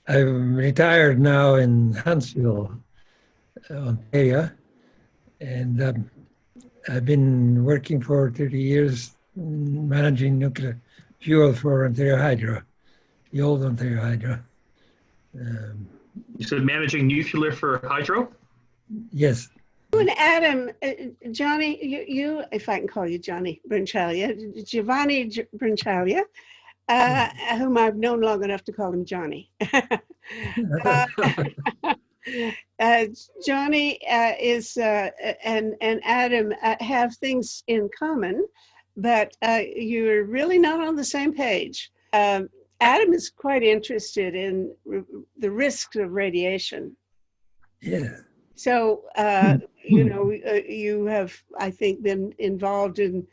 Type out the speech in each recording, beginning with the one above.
I'm retired now in Huntsville, Ontario, and I've been working for 30 years managing nuclear fuel for Ontario Hydro, the old Ontario Hydro. You said managing nuclear for hydro? Yes. You and Adam, Johnny, you, if I can call you Johnny Brinchalia, Giovanni Brinchalia, whom I've known long enough to call him Johnny. Johnny is and Adam have things in common, but you're really not on the same page. Adam is quite interested in the risks of radiation. Yeah. So, you have, I think, been involved in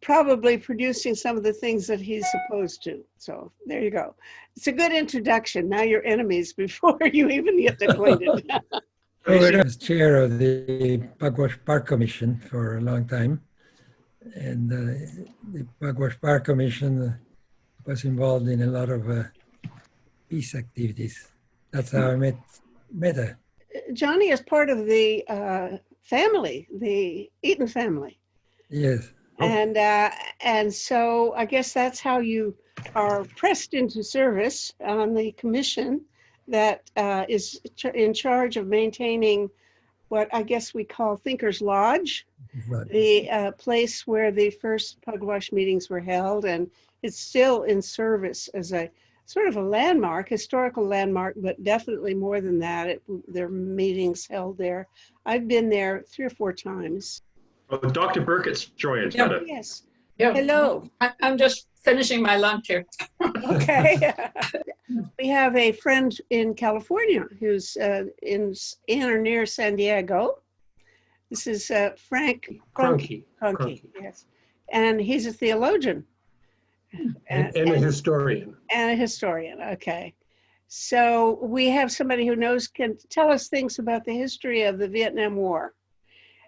probably producing some of the things that he's supposed to. So there you go. It's a good introduction. Now you're enemies before you even get acquainted. I was chair of the Pugwash Park Commission for a long time. And the Pugwash Park Commission was involved in a lot of peace activities. That's how I met her. Johnny is part of the family, the Eaton family. Yes. And so I guess that's how you are pressed into service on the commission that is in charge of maintaining what I guess we call Thinker's Lodge, the place where the first Pugwash meetings were held, and it's still in service as a sort of a landmark, historical landmark, but definitely more than that. There are meetings held there. I've been there 3 or 4 times. Oh, Dr. Burkett's joined. Yeah. Yes. Yeah. Hello. I'm just finishing my lunch here. Okay. We have a friend in California who's in or near San Diego. This is Frank Kroenke. Yes. And he's a theologian. And a historian. And a historian, okay. So we have somebody who can tell us things about the history of the Vietnam War.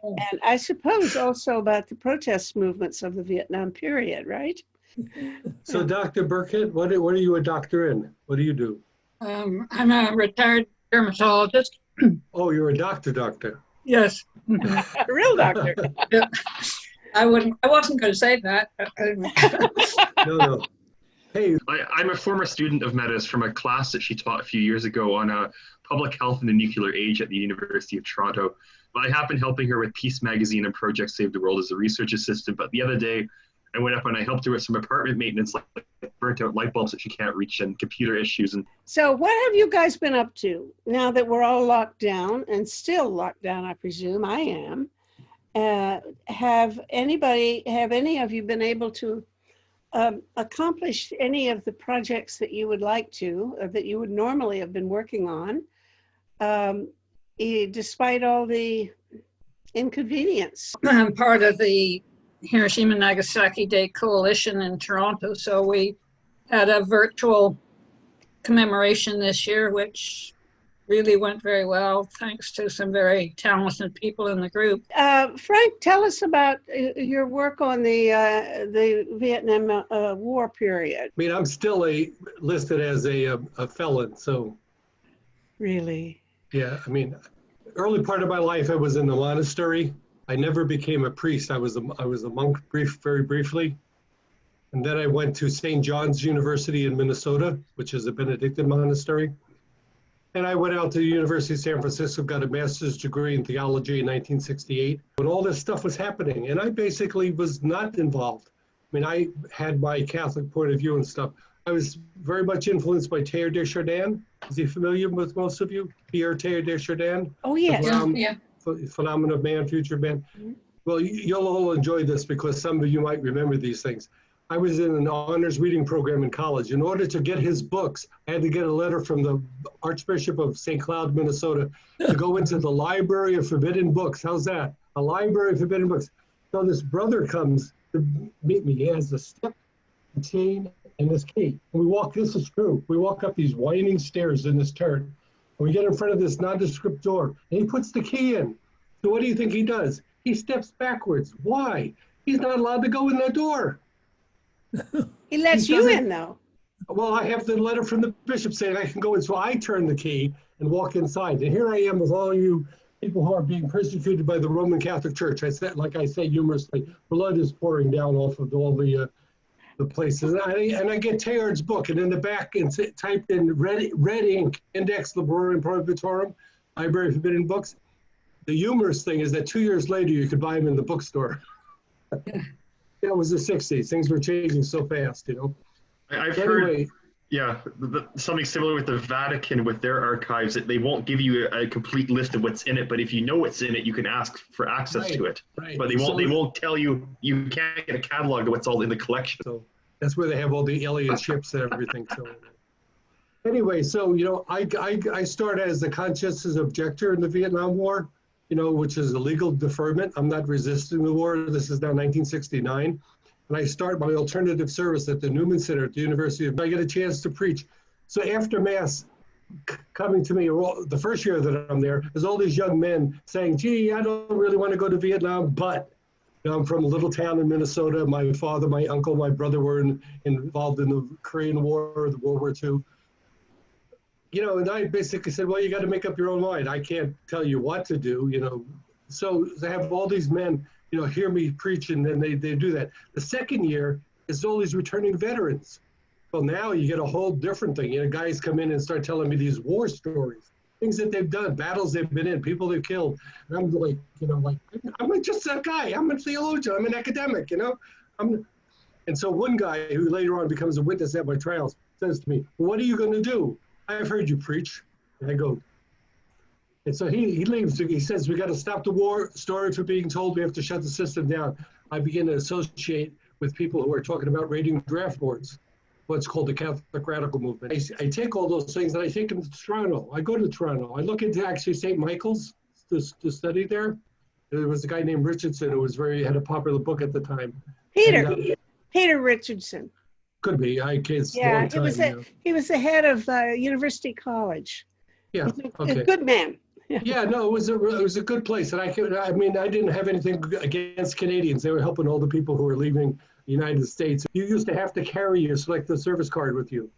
And I suppose also about the protest movements of the Vietnam period, right? So Dr. Burkett, what are you a doctor in? What do you do? I'm a retired dermatologist. Oh, you're a doctor. Yes. A real doctor. Yeah. I wasn't going to say that. No. Hey. I'm a former student of Meta's from a class that she taught a few years ago on public health in the nuclear age at the University of Toronto. I have been helping her with Peace Magazine and Project Save the World as a research assistant, but the other day I went up and I helped her with some apartment maintenance, like burnt out light bulbs that she can't reach and computer issues. And so what have you guys been up to now that we're all locked down and still locked down, I presume? I am. Have any of you been able to accomplish any of the projects that you would like to, or that you would normally have been working on, despite all the inconvenience? I'm part of the Hiroshima Nagasaki Day Coalition in Toronto, so we had a virtual commemoration this year, which really went very well, thanks to some very talented people in the group. Frank, tell us about your work on the Vietnam War period. I mean, I'm still listed as a felon, so. Really? Yeah, I mean, early part of my life, I was in the monastery. I never became a priest. I was a monk very briefly. And then I went to St. John's University in Minnesota, which is a Benedictine monastery. And I went out to the University of San Francisco, got a master's degree in theology in 1968. When all this stuff was happening, and I basically was not involved. I mean, I had my Catholic point of view and stuff. I was very much influenced by Teilhard de Chardin. Is he familiar with most of you? Pierre Teilhard de Chardin? Oh, yes. Yeah. Phenomenon of Man, Future Man. Mm-hmm. Well, you'll all enjoy this because some of you might remember these things. I was in an honors reading program in college. In order to get his books, I had to get a letter from the Archbishop of St. Cloud, Minnesota, to go into the Library of Forbidden Books. How's that? A Library of Forbidden Books. So this brother comes to meet me. He has a step, a chain, and this key. And we walk, this is true, we walk up these winding stairs in this turn. And we get in front of this nondescript door, and he puts the key in. So what do you think he does? He steps backwards. Why? He's not allowed to go in that door. He lets you in, though. Well, I have the letter from the bishop saying I can go in. So I turn the key and walk inside. And here I am with all you people who are being persecuted by the Roman Catholic Church. I said, like I say humorously, blood is pouring down off of all the places. And I get Teilhard's book, and in the back, it's typed in red ink, Index Librorum Prohibitorum, Library of Forbidden Books. The humorous thing is that 2 years later, you could buy them in the bookstore. That was the 60s. Things were changing so fast, you know. I've Anyway, heard, yeah, something similar with the Vatican with their archives, that they won't give you a complete list of what's in it, but if you know what's in it, you can ask for access to it. right. But they won't tell you, you can't get a catalog of what's all in the collection. So that's where they have all the alien ships and everything. So anyway, so, you know, I started as the conscientious objector in the Vietnam War, you know, which is a legal deferment. I'm not resisting the war. This is now 1969. And I start my alternative service at the Newman Center at the University of, I get a chance to preach. So after Mass, coming to me, the first year that I'm there, there's all these young men saying, gee, I don't really want to go to Vietnam, but you know, I'm from a little town in Minnesota. My father, my uncle, my brother were involved in the Korean War, the World War II. You know, and I basically said, well, you got to make up your own mind. I can't tell you what to do, you know. So they have all these men, you know, hear me preach, and then they do that. The second year is all these returning veterans. Well, now you get a whole different thing. You know, guys come in and start telling me these war stories, things that they've done, battles they've been in, people they've killed. And I'm like, you know, like, I'm just a guy. I'm a theologian. I'm an academic, you know. And so one guy who later on becomes a witness at my trials says to me, well, what are you going to do? I've heard you preach. And I go, and so he leaves. He says, we got to stop the war. Stories are being told. We have to shut the system down. I begin to associate with people who are talking about raiding draft boards, what's called the Catholic Radical Movement. I take all those things and I take them to Toronto. I go to Toronto. I look into actually St. Michael's to study there. There was a guy named Richardson who had a popular book at the time. Peter Richardson. Could be. Yeah, he was the head of University College. Yeah, He's a good man. Yeah, no, it was a good place, and I didn't have anything against Canadians. They were helping all the people who were leaving the United States. You used to have to carry your selective service card with you,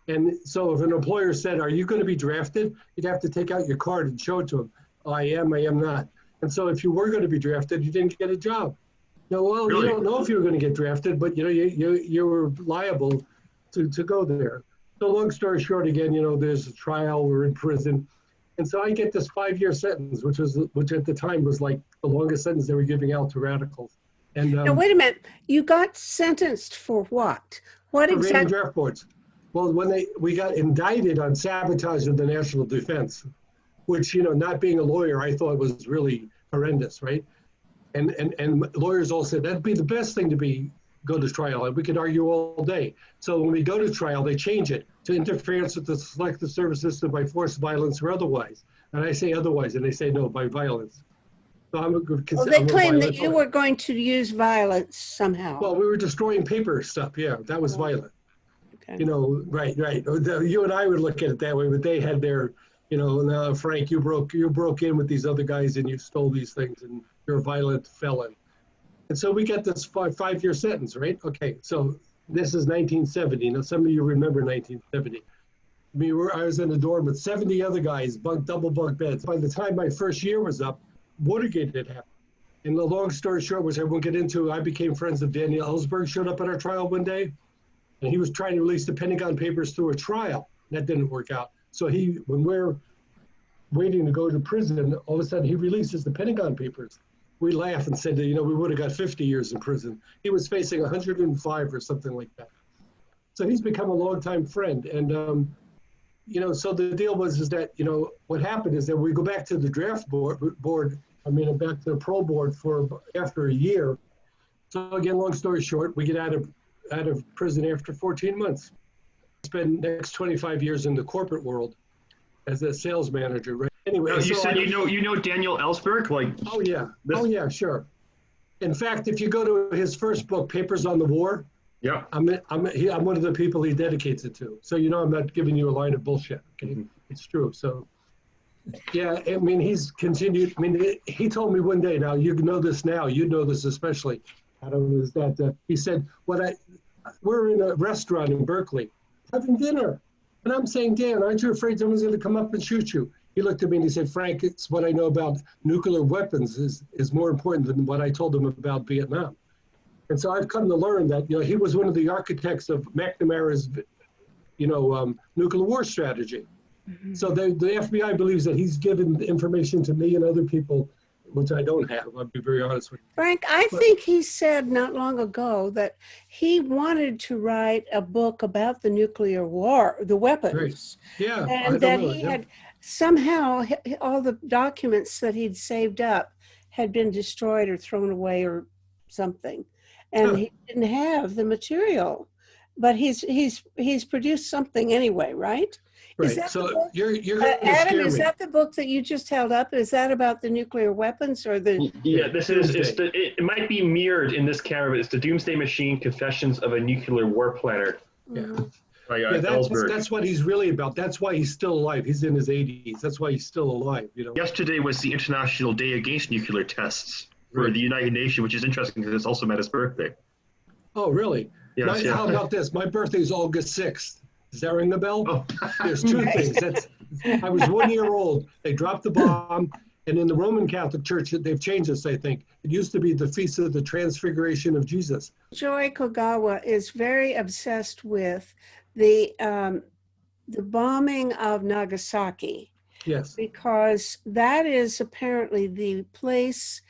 and so if an employer said, "Are you going to be drafted?" you'd have to take out your card and show it to them. Oh, I am not. And so if you were going to be drafted, you didn't get a job. No, well, really? You don't know if you were going to get drafted, but you know you were liable to go there. So long story short, again, you know, there's a trial. We're in prison. And so I get this 5-year sentence, which at the time was like the longest sentence they were giving out to radicals. And now wait a minute, you got sentenced for what? What exactly? Draft boards. Well, we got indicted on sabotage of the national defense, which, you know, not being a lawyer, I thought was really horrendous, right? And lawyers all said that'd be the best thing to go to trial, and we could argue all day. So when we go to trial, they change it to interference with the selective service system by force, violence, or otherwise. And I say otherwise, and they say no, by violence. So they claim that you were going to use violence somehow. Well, we were destroying paper stuff. Yeah, that was violent. Okay. You know, right. You and I would look at it that way, but they had their, you know, now Frank, you broke in with these other guys and you stole these things, and you're a violent felon. And so we get this 5-year sentence, right? Okay, so this is 1970. Now, some of you remember 1970. I was in a dorm with 70 other guys, double bunk beds. By the time my first year was up, Watergate had happened. And the long story short, which I won't get into, I became friends with Daniel Ellsberg, showed up at our trial one day, and he was trying to release the Pentagon Papers through a trial. That didn't work out. So when we're waiting to go to prison, all of a sudden he releases the Pentagon Papers. We laugh and said, you know, we would have got 50 years in prison. He was facing 105 or something like that. So he's become a longtime friend. And, you know, so the deal is that, you know, what happened is that we go back to the draft board, back to the parole board after a year. So again, long story short, we get out of prison after 14 months. Spend next 25 years in the corporate world as a sales manager, right? Anyway, you said you know Daniel Ellsberg, like. Oh yeah, sure. In fact, if you go to his first book, Papers on the War, yeah, I'm one of the people he dedicates it to. So you know, I'm not giving you a line of bullshit. Okay, It's true. So yeah, I mean, he's continued. I mean, he told me one day. Now you know this now. You know this especially. Adam, is that he said we're in a restaurant in Berkeley. having dinner. And I'm saying, Dan, aren't you afraid someone's going to come up and shoot you? He looked at me and he said, Frank, it's what I know about nuclear weapons is more important than what I told him about Vietnam. And so I've come to learn that, he was one of the architects of McNamara's, nuclear war strategy. Mm-hmm. So the FBI believes that he's given information to me and other people, which I don't have, I'll be very honest with you. Frank, I think he said not long ago that he wanted to write a book about the nuclear war, the weapons. Right. Yeah. And that he had somehow all the documents that he'd saved up had been destroyed or thrown away or something. And he didn't have the material. But he's produced something anyway, right? Right. So you're Adam, is that the book that you just held up? Is that about the nuclear weapons or the? Yeah, it might be mirrored in this camera, but it's the Doomsday Machine: Confessions of a Nuclear War Planner. Yeah. That's what he's really about. That's why he's still alive. He's in his 80s. That's why he's still alive. Yesterday was the International Day Against Nuclear Tests for the United Nations, which is interesting because it's also Meta's birthday. Oh, really? Yes, How about this? My birthday is August 6th. Does that ring the bell? Oh. There's two things. I was 1 year old. They dropped the bomb. And in the Roman Catholic Church, they've changed this, I think. It used to be the Feast of the Transfiguration of Jesus. Joy Kogawa is very obsessed with the bombing of Nagasaki. Yes. Because that is apparently the place,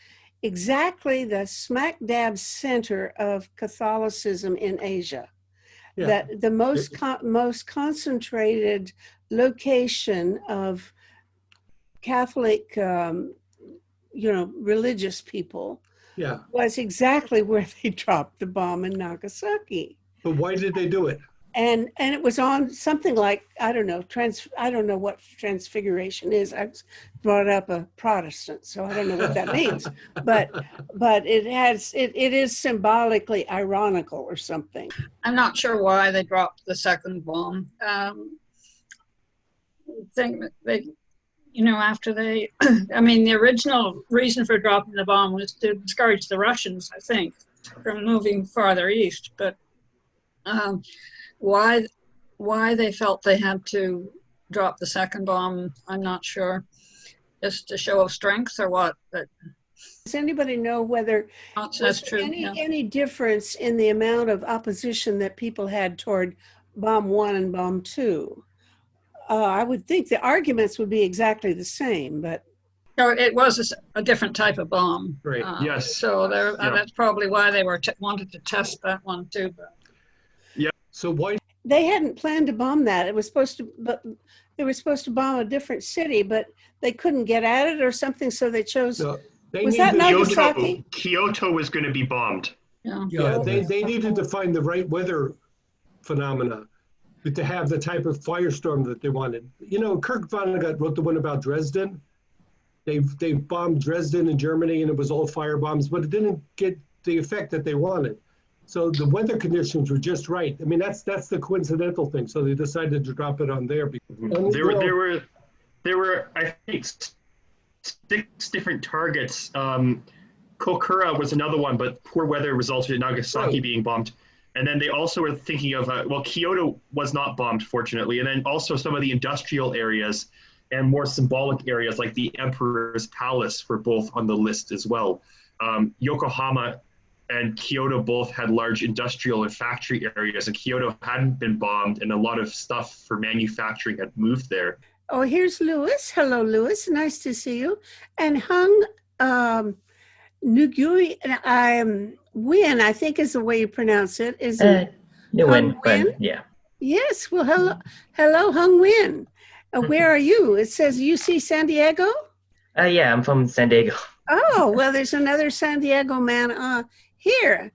exactly the smack dab center of Catholicism in Asia. Yeah. That the most concentrated location of Catholic, religious people was exactly where they dropped the bomb in Nagasaki. But why did they do it? And it was on something like, I don't know what transfiguration is. I brought up a Protestant, so I don't know what that means. But it is symbolically ironical or something. I'm not sure why they dropped the second bomb. Think they, after they, the original reason for dropping the bomb was to discourage the Russians, I think, from moving farther east. But why they felt they had to drop the second bomb, I'm not sure. Just a show of strength or what? But does anybody know whether that's true, any difference in the amount of opposition that people had toward bomb 1 and bomb 2? I would think the arguments would be exactly the same, but it was a different type of bomb. Right. Yes. So that's probably why they wanted to test that one too. But. So why they hadn't planned to bomb that? It was supposed to, but they were supposed to bomb a different city, but they couldn't get at it or something, so they chose. Was that Nagasaki? Kyoto was going to be bombed. Yeah. They needed to find the right weather phenomena to have the type of firestorm that they wanted. Kurt Vonnegut wrote the one about Dresden. They bombed Dresden in Germany, and it was all fire bombs, but it didn't get the effect that they wanted. So the weather conditions were just right. That's the coincidental thing. So they decided to drop it on there. There were I think 6 different targets. Kokura was another one, but poor weather resulted in Nagasaki being bombed. And then they also were thinking of Kyoto was not bombed, fortunately, and then also some of the industrial areas and more symbolic areas like the Emperor's Palace were both on the list as well. Yokohama and Kyoto both had large industrial and factory areas, and Kyoto hadn't been bombed, and a lot of stuff for manufacturing had moved there. Oh, here's Louis. Hello, Louis. Nice to see you. And Hung Ngui, Win, I think is the way you pronounce it. Is it Newman? Yeah. Yes. Well, hello, Hung Win. Where are you? It says UC San Diego? Yeah, I'm from San Diego. Oh, well, there's another San Diego man here.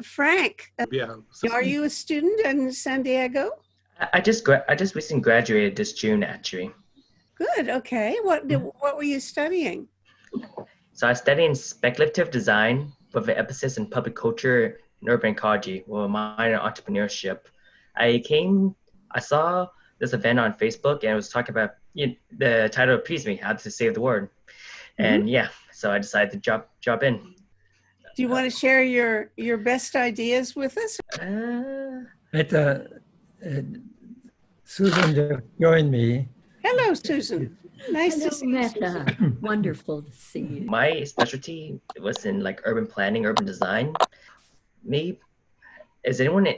Frank, are you a student in San Diego? I just recently graduated this June, actually. Good. Okay. What were you studying? So I was studying speculative design with an emphasis in public culture and urban ecology with a minor in entrepreneurship. I saw this event on Facebook, and it was talking about the title appeased me, how to save the world. And so I decided to drop in. Do you want to share your best ideas with us? Susan just joined me. Hello, Susan. Nice Hello, to see you, Susan. Meta. Wonderful to see you. My specialty was in like urban planning, urban design. Maybe is anyone?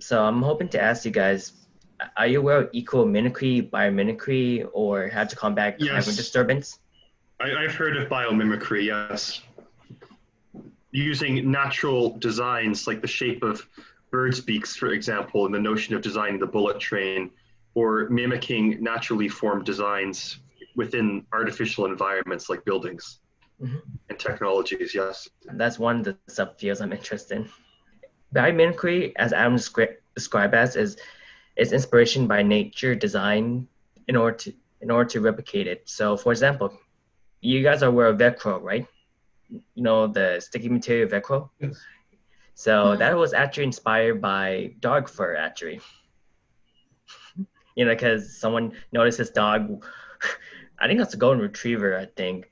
So I'm hoping to ask you guys: are you aware of eco-mimicry, biomimicry, or how to combat climate Yes. disturbance? I've heard of biomimicry, yes. Using natural designs like the shape of birds' beaks, for example, and the notion of designing the bullet train, or mimicking naturally formed designs within artificial environments like buildings and technologies, yes. That's one of the subfields I'm interested in. Biomimicry, as Adam described as, is inspiration by nature design in order to replicate it. So, for example, you guys are aware of Velcro, right? You know, the sticky material Velcro? Yes. So that was actually inspired by dog fur, actually. You know, because someone noticed his dog, I think that's a golden retriever, I think,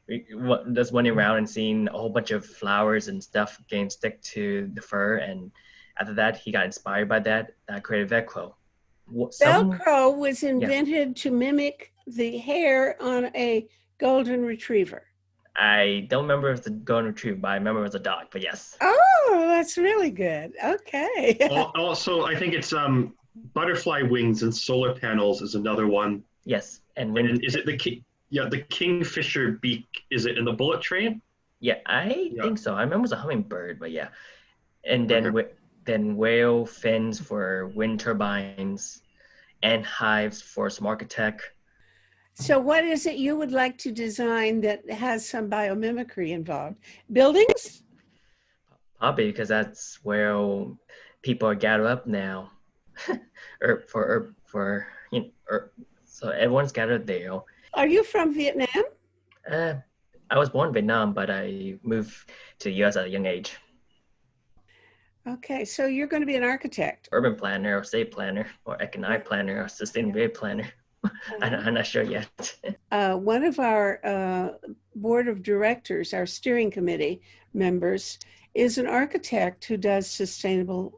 just running around and seeing a whole bunch of flowers and stuff getting stick to the fur. And after that, he got inspired by that, created Velcro. Velcro was invented to mimic the hair on a golden retriever. I don't remember if it's a golden retriever, but I remember it was a dog, but yes. Oh, that's really good. Okay. Also, I think it's butterfly wings and solar panels is another one. Yes, and is it the kingfisher beak? Is it in the bullet train? Yeah, I think so. I remember it was a hummingbird, but yeah. And then whale fins for wind turbines, and hives for smart architect. So what is it you would like to design that has some biomimicry involved? Buildings? Probably because that's where people are gathered up now. So everyone's gathered there. Are you from Vietnam? I was born in Vietnam, but I moved to the US at a young age. Okay, so you're going to be an architect. Urban planner, or state planner, or economic planner, or sustainability planner. I'm not sure yet. One of our board of directors, our steering committee members, is an architect who does sustainable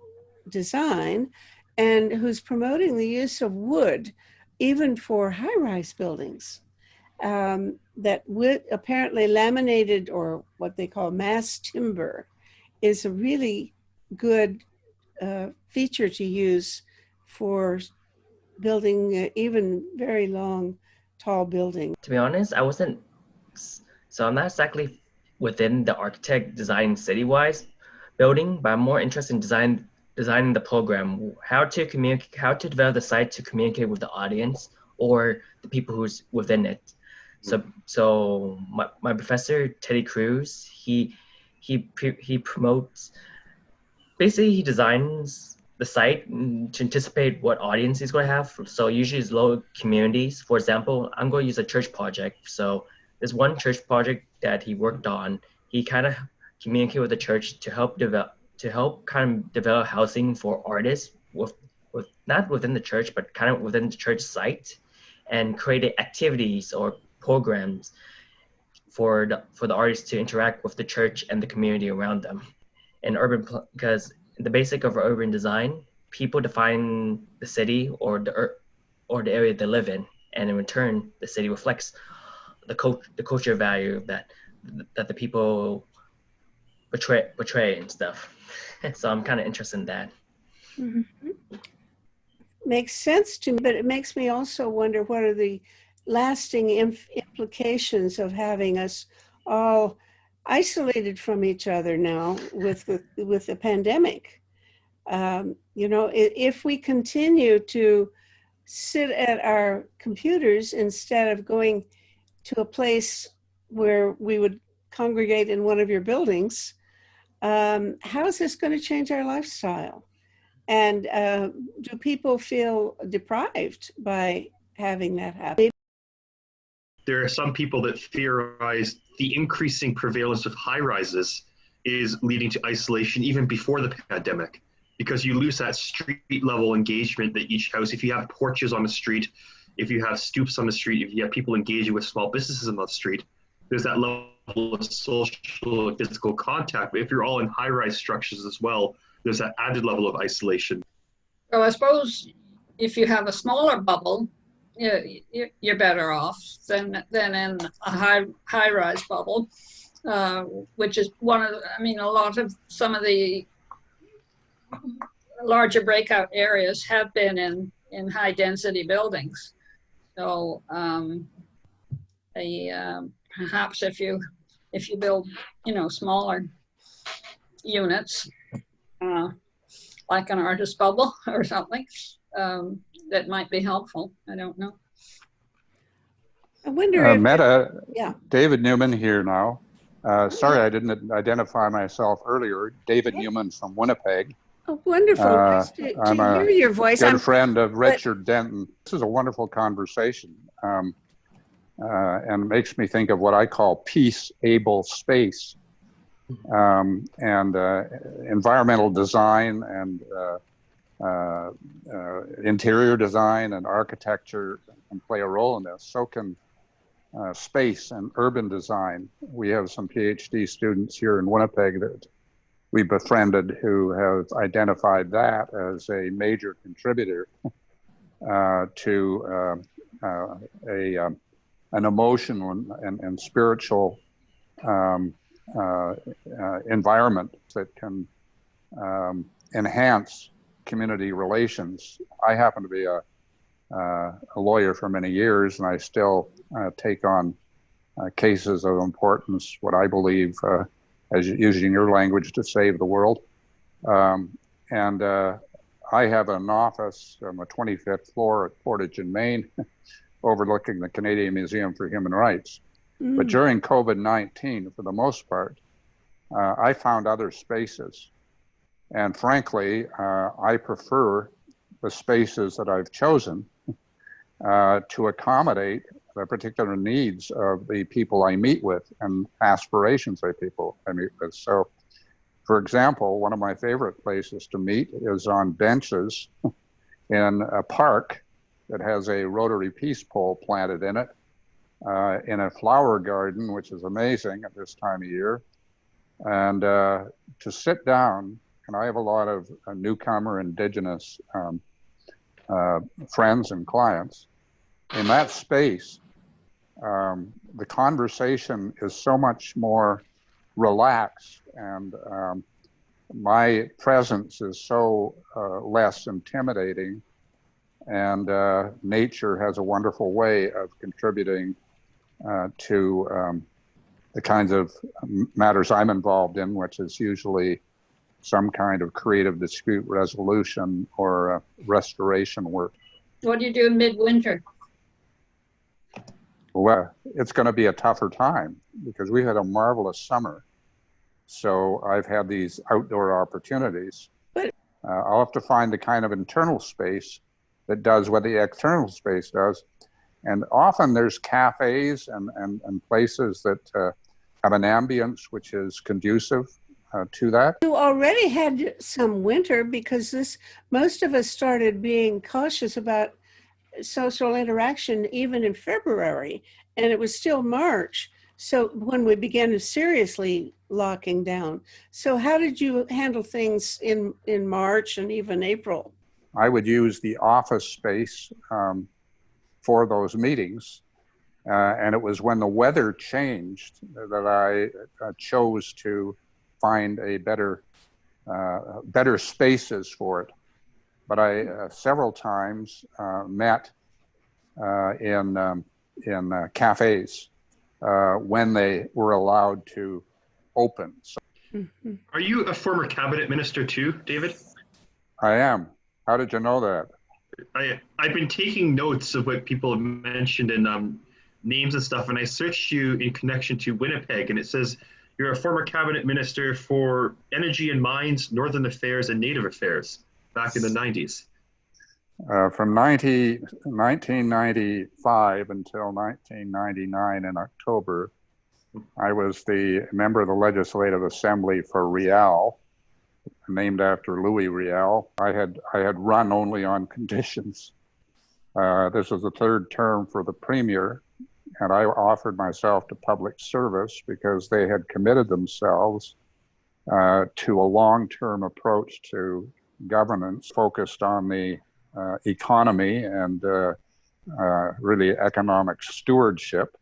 design and who's promoting the use of wood, even for high-rise buildings. That wood, apparently laminated, or what they call mass timber, is a really good feature to use for building even very long, tall buildings. To be honest, I'm not exactly within the architect design city-wise building, but I'm more interested in designing the program, how to develop the site to communicate with the audience or the people who's within it. So my professor Teddy Cruz, he promotes, basically he designs the site to anticipate what audience he's going to have. So usually it's low communities. For example, I'm going to use a church project. So there's one church project that he worked on. He kind of communicated with the church to help kind of develop housing for artists with not within the church, but kind of within the church site, and created activities or programs for the artists to interact with the church and the community around them. And because the basic of urban design, people define the city or the area they live in, and in return, the city reflects the culture value that the people portray and stuff. So I'm kind of interested in that. Mm-hmm. Makes sense to me, but it makes me also wonder what are the lasting implications of having us all isolated from each other now with the pandemic. If we continue to sit at our computers instead of going to a place where we would congregate in one of your buildings, how is this going to change our lifestyle? And do people feel deprived by having that happen? There are some people that theorize the increasing prevalence of high rises is leading to isolation even before the pandemic, because you lose that street level engagement that each house, if you have porches on the street, if you have stoops on the street, if you have people engaging with small businesses on the street, there's that level of social and physical contact. But if you're all in high rise structures as well, there's that added level of isolation. So I suppose if you have a smaller bubble, you're better off than in a high-rise bubble, which is one of I mean, a lot of some of the larger breakout areas have been in high-density buildings. So perhaps if you build, smaller units, like an artist bubble or something, that might be helpful. I don't know. I wonder if, Meta, yeah. David Newman here now. Sorry, I didn't identify myself earlier. David Newman from Winnipeg. Oh, wonderful. Nice to I'm hear your voice. good friend of Richard Denton. This is a wonderful conversation, and it makes me think of what I call peace-able space, and environmental design and interior design and architecture can play a role in this. So can space and urban design. We have some PhD students here in Winnipeg that we befriended who have identified that as a major contributor to an emotional and spiritual environment that can enhance community relations. I happen to be a lawyer for many years, and I still take on cases of importance, what I believe, as using your language, to save the world. And I have an office on the 25th floor at Portage in Maine, overlooking the Canadian Museum for Human Rights. But during COVID-19, for the most part, I found other spaces. And frankly, I prefer the spaces that I've chosen to accommodate the particular needs of the people I meet with and aspirations of people I meet with. So, for example, one of my favorite places to meet is on benches in a park that has a rotary peace pole planted in it, in a flower garden, which is amazing at this time of year. And to sit down, and I have a lot of newcomer indigenous friends and clients. In that space, the conversation is so much more relaxed, and my presence is so less intimidating, and nature has a wonderful way of contributing to the kinds of matters I'm involved in, which is usually some kind of creative dispute resolution or restoration work. What do you do in midwinter? Well, it's going to be a tougher time because we had a marvelous summer. So I've had these outdoor opportunities. I'll have to find the kind of internal space that does what the external space does. And often there's cafes and places that have an ambience which is conducive to that. You already had some winter because most of us started being cautious about social interaction even in February, and it was still March. So when we began to seriously locking down. So how did you handle things in March and even April? I would use the office space for those meetings. And it was when the weather changed that I chose to find a better spaces for it. But I several times met in cafes when they were allowed to open. So, Are you a former cabinet minister too, David? I am. How did you know that? I've been taking notes of what people have mentioned and names and stuff, and I searched you in connection to Winnipeg, and it says you're a former cabinet minister for Energy and Mines, Northern Affairs, and Native Affairs back in the 90s. From 1995 until 1999 in October, I was the member of the Legislative Assembly for Riel, named after Louis Riel. I had run only on conditions. This was the third term for the Premier, and I offered myself to public service because they had committed themselves to a long-term approach to governance focused on the economy and really economic stewardship.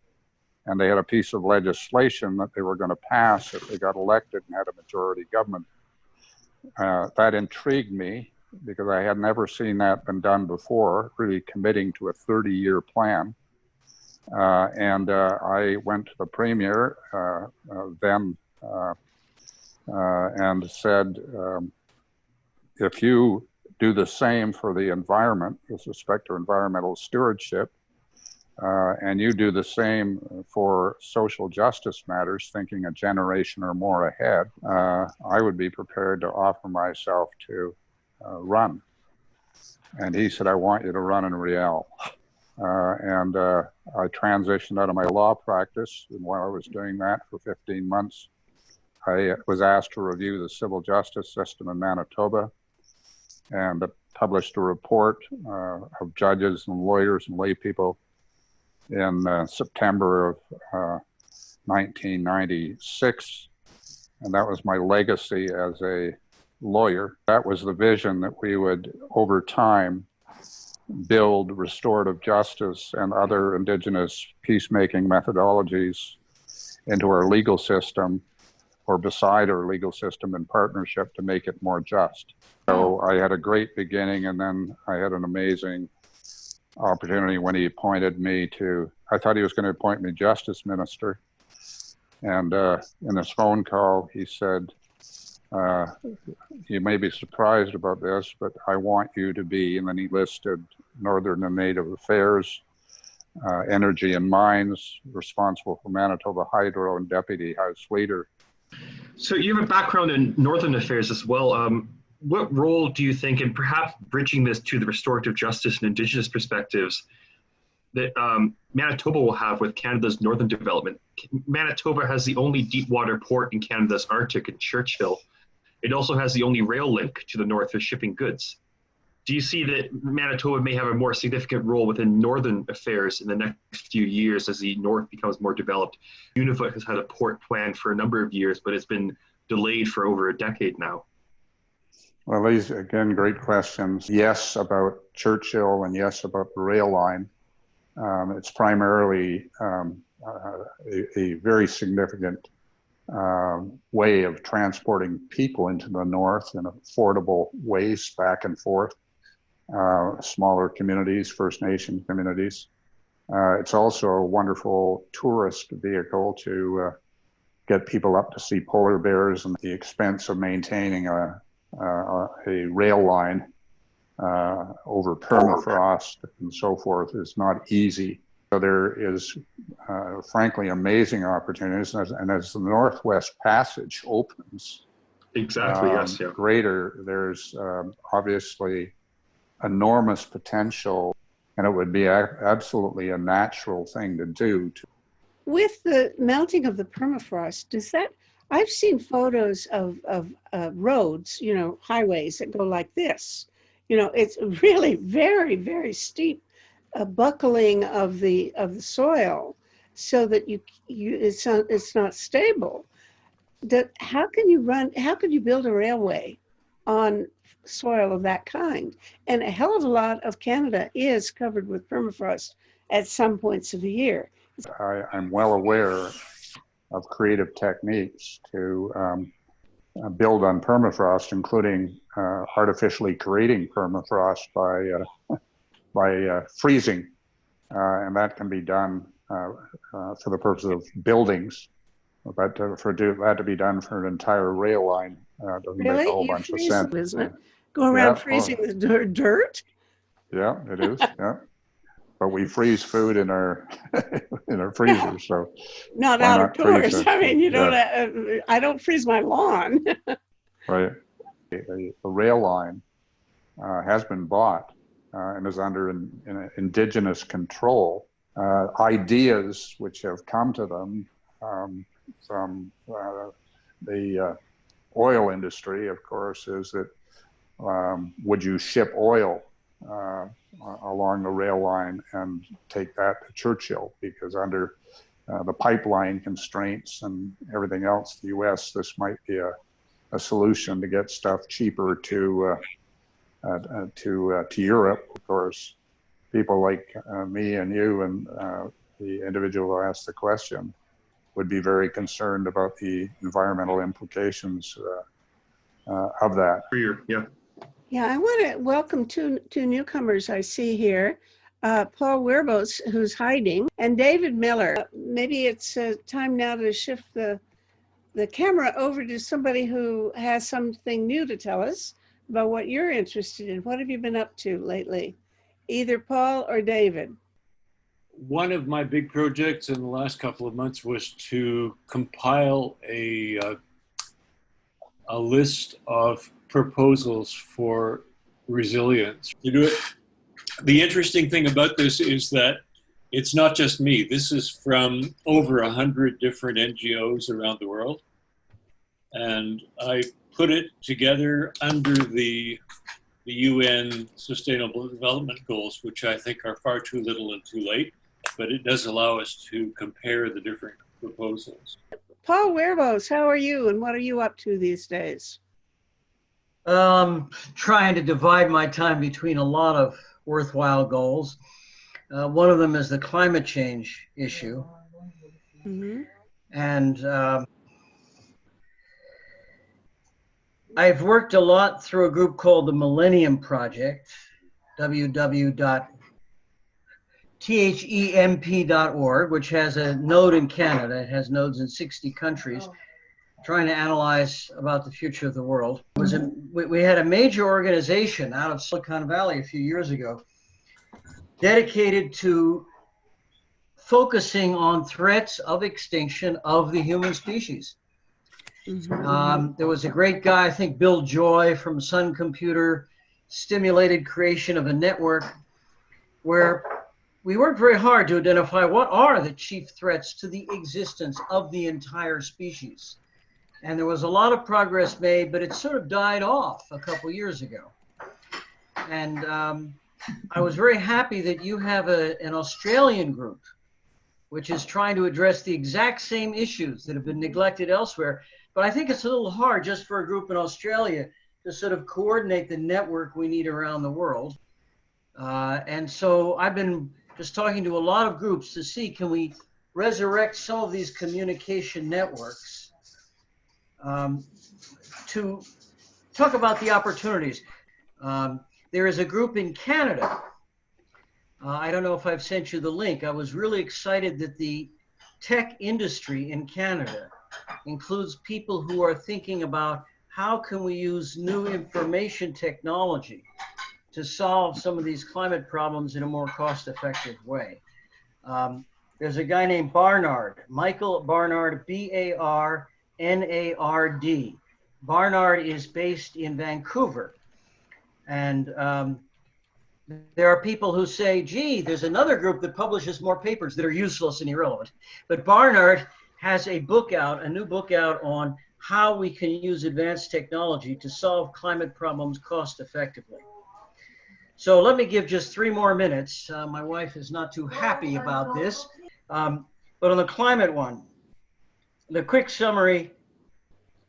And they had a piece of legislation that they were going to pass if they got elected and had a majority government. That intrigued me because I had never seen that been done before, really committing to a 30-year plan. And I went to the premier then and said, if you do the same for the environment with respect to environmental stewardship, and you do the same for social justice matters, thinking a generation or more ahead, I would be prepared to offer myself to run. And he said, I want you to run in Riel. And I transitioned out of my law practice. And while I was doing that for 15 months, I was asked to review the civil justice system in Manitoba and published a report of judges and lawyers and lay people in September of 1996. And that was my legacy as a lawyer. That was the vision that we would, over time, build restorative justice and other Indigenous peacemaking methodologies into our legal system or beside our legal system in partnership to make it more just. So I had a great beginning, and then I had an amazing opportunity when he appointed me to, I thought he was going to appoint me justice minister. And in his phone call, he said, you may be surprised about this, but I want you to be, and then he listed Northern and Native Affairs, Energy and Mines, responsible for Manitoba Hydro, and Deputy House Leader. So you have a background in Northern Affairs as well. What role do you think, and perhaps bridging this to the restorative justice and Indigenous perspectives, that Manitoba will have with Canada's northern development? Manitoba has the only deep water port in Canada's Arctic in Churchill. It also has the only rail link to the north for shipping goods. Do you see that Manitoba may have a more significant role within northern affairs in the next few years as the north becomes more developed? Nunavut has had a port planned for a number of years, but it's been delayed for over a decade now. Well, these, again, great questions. Yes, about Churchill, and yes, about the rail line. It's primarily a very significant way of transporting people into the north in affordable ways back and forth. Smaller communities, First Nation communities. It's also a wonderful tourist vehicle to get people up to see polar bears, and the expense of maintaining a rail line over permafrost and so forth is not easy. So there is, frankly, amazing opportunities. And as the Northwest Passage opens, exactly, yes, yeah. greater, there's obviously enormous potential, and it would be absolutely a natural thing to do. With the melting of the permafrost, does that, I've seen photos of roads, you know, highways that go like this. You know, it's really very, very steep buckling of the soil, so that it's not stable. How can you build a railway on soil of that kind? And a hell of a lot of Canada is covered with permafrost at some points of the year. I'm well aware of creative techniques to build on permafrost, including artificially creating permafrost by freezing, and that can be done for the purpose of buildings. But for that to be done for an entire rail line doesn't make a whole bunch of sense. Isn't it? Go around freezing the dirt? Yeah, it is. Yeah, but we freeze food in our in our freezer, so not outdoors. I mean, you don't. I don't freeze my lawn. Right. The rail line has been bought and is under Indigenous control. Ideas which have come to them from the oil industry, of course, is that would you ship oil along the rail line and take that to Churchill? Because under the pipeline constraints and everything else, the U.S., this might be a solution to get stuff cheaper to to Europe. Of course, people like me and you and the individual who asked the question would be very concerned about the environmental implications of that. Yeah. Yeah, I want to welcome two newcomers I see here. Paul Werbos, who's hiding, and David Miller. Maybe it's time now to shift the camera over to somebody who has something new to tell us about what you're interested in. What have you been up to lately? Either Paul or David. One of my big projects in the last couple of months was to compile a list of proposals for resilience. To do it. The interesting thing about this is that it's not just me. This is from over 100 different NGOs around the world. And I put it together under the UN Sustainable Development Goals, which I think are far too little and too late, but it does allow us to compare the different proposals. Paul Werbos, how are you and what are you up to these days? Trying to divide my time between a lot of worthwhile goals. One of them is the climate change issue. Mm-hmm. And I've worked a lot through a group called the Millennium Project, www.themp.org, which has a node in Canada. It has nodes in 60 countries, trying to analyze about the future of the world. We had a major organization out of Silicon Valley a few years ago dedicated to focusing on threats of extinction of the human species. There was a great guy, I think Bill Joy from Sun Computer, stimulated creation of a network where we worked very hard to identify what are the chief threats to the existence of the entire species. And there was a lot of progress made, but it sort of died off a couple years ago. And I was very happy that you have an Australian group, which is trying to address the exact same issues that have been neglected elsewhere. But I think it's a little hard just for a group in Australia to sort of coordinate the network we need around the world. And so I've been just talking to a lot of groups to see, can we resurrect some of these communication networks to talk about the opportunities. There is a group in Canada. I don't know if I've sent you the link. I was really excited that the tech industry in Canada includes people who are thinking about how can we use new information technology to solve some of these climate problems in a more cost-effective way. There's a guy named Barnard, Michael Barnard, B-A-R-N-A-R-D. Barnard is based in Vancouver. And there are people who say, gee, there's another group that publishes more papers that are useless and irrelevant. But Barnard has a book out, a new book out on how we can use advanced technology to solve climate problems cost effectively. So let me give just 3 more minutes. My wife is not too happy about this. But on the climate one, the quick summary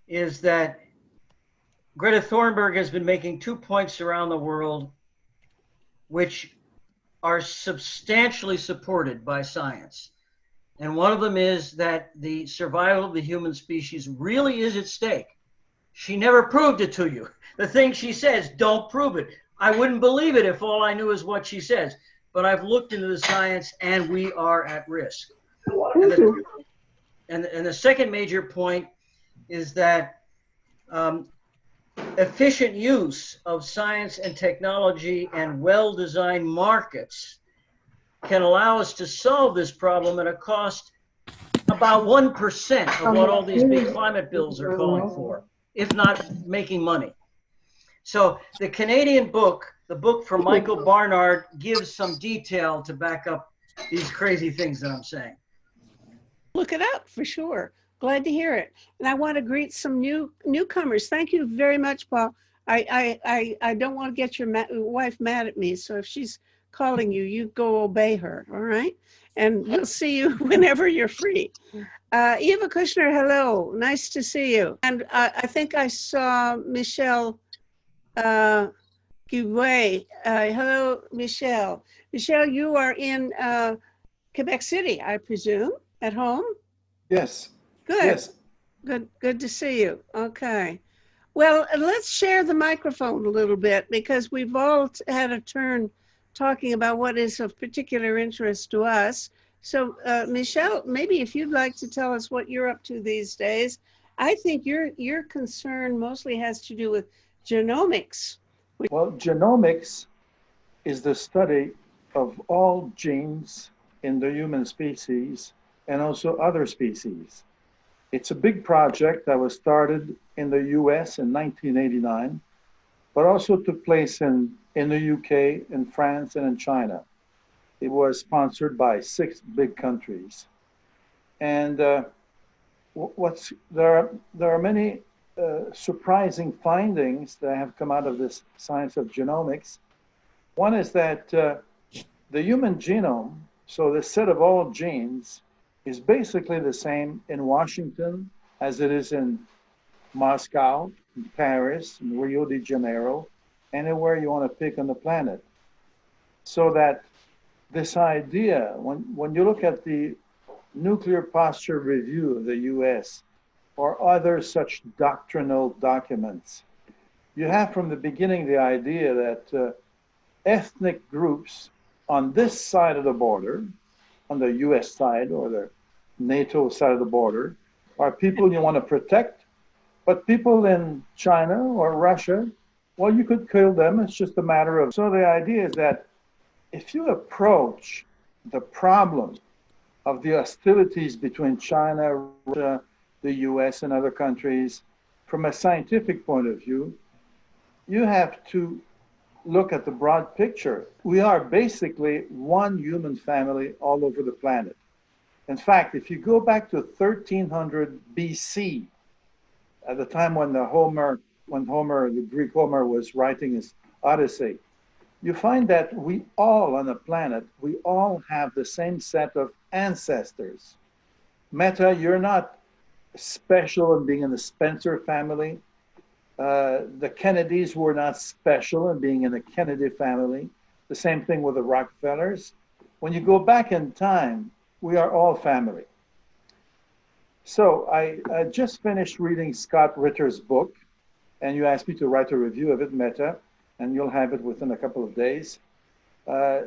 is that Greta Thunberg has been making 2 points around the world which are substantially supported by science. And one of them is that the survival of the human species really is at stake. She never proved it to you. The thing she says, don't prove it. I wouldn't believe it if all I knew is what she says. But I've looked into the science and we are at risk. And the second major point is that efficient use of science and technology and well-designed markets can allow us to solve this problem at a cost about 1% of what all these big climate bills are calling for, if not making money. So the Canadian book, the book from Michael Barnard, gives some detail to back up these crazy things that I'm saying. Look it up for sure. Glad to hear it. And I want to greet some newcomers. Thank you very much, Paul. I don't want to get your wife mad at me. So if she's calling you, you go obey her. All right. And we'll see you whenever you're free. Eva Kushner, hello. Nice to see you. And I think I saw Michelle Guay. Hello, Michelle. Michelle, you are in Quebec City, I presume, at home? Yes. Good. Yes. Good to see you. Okay. Well, let's share the microphone a little bit because we've all had a turn talking about what is of particular interest to us. So, Michelle, maybe if you'd like to tell us what you're up to these days. I think your concern mostly has to do with genomics. Well, genomics is the study of all genes in the human species and also other species. It's a big project that was started in the US in 1989, but also took place in the UK, in France, and in China. It was sponsored by 6 big countries. And there are many surprising findings that have come out of this science of genomics. One is that the human genome, so the set of all genes, is basically the same in Washington as it is in Moscow, in Paris, in Rio de Janeiro, anywhere you want to pick on the planet. So that this idea, when you look at the Nuclear Posture Review of the US or other such doctrinal documents, you have from the beginning the idea that ethnic groups on this side of the border, on the US side or the NATO side of the border, are people you want to protect, but people in China or Russia, well, you could kill them. It's just a matter of, so the idea is that if you approach the problem of the hostilities between China, Russia, the US, and other countries from a scientific point of view, you have to look at the broad picture. We are basically one human family all over the planet. In fact, if you go back to 1300 BC, at the time when the Greek Homer was writing his Odyssey, you find that we all on the planet, we all have the same set of ancestors. Meta, you're not special in being in the Spencer family. The Kennedys were not special in being in the Kennedy family. The same thing with the Rockefellers. When you go back in time, we are all family. So I just finished reading Scott Ritter's book, and you asked me to write a review of it, Meta, and you'll have it within a couple of days.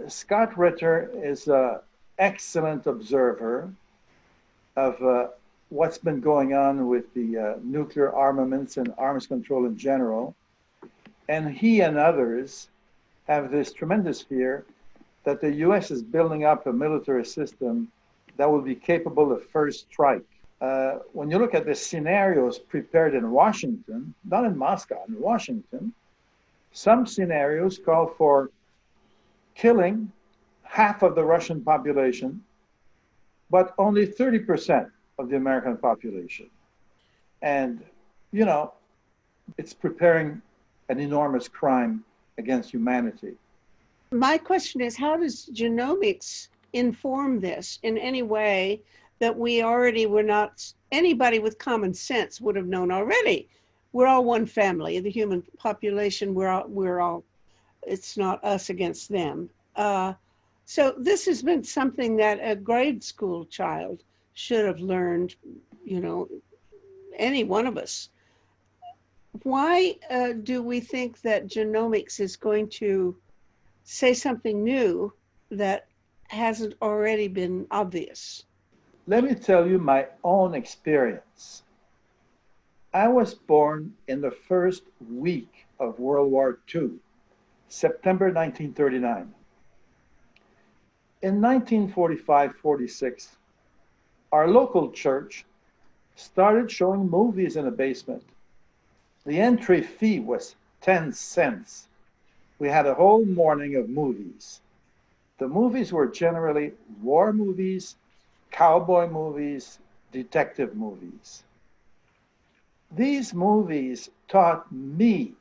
Scott Ritter is an excellent observer of what's been going on with the nuclear armaments and arms control in general. And he and others have this tremendous fear that the US is building up a military system that will be capable of first strike. When you look at the scenarios prepared in Washington, not in Moscow, in Washington, some scenarios call for killing half of the Russian population, but only 30% of the American population. And, you know, it's preparing an enormous crime against humanity. My question is, how does genomics inform this in any way that we already were not, anybody with common sense would have known already? We're all one family, the human population, we're all, it's not us against them. So this has been something that a grade school child should have learned, you know, any one of us. Why do we think that genomics is going to say something new that hasn't already been obvious? Let me tell you my own experience. I was born in the first week of World War II, September 1939. In 1945-46, our local church started showing movies in the basement. The entry fee was 10 cents. We had a whole morning of movies. The movies were generally war movies, cowboy movies, detective movies. These movies taught me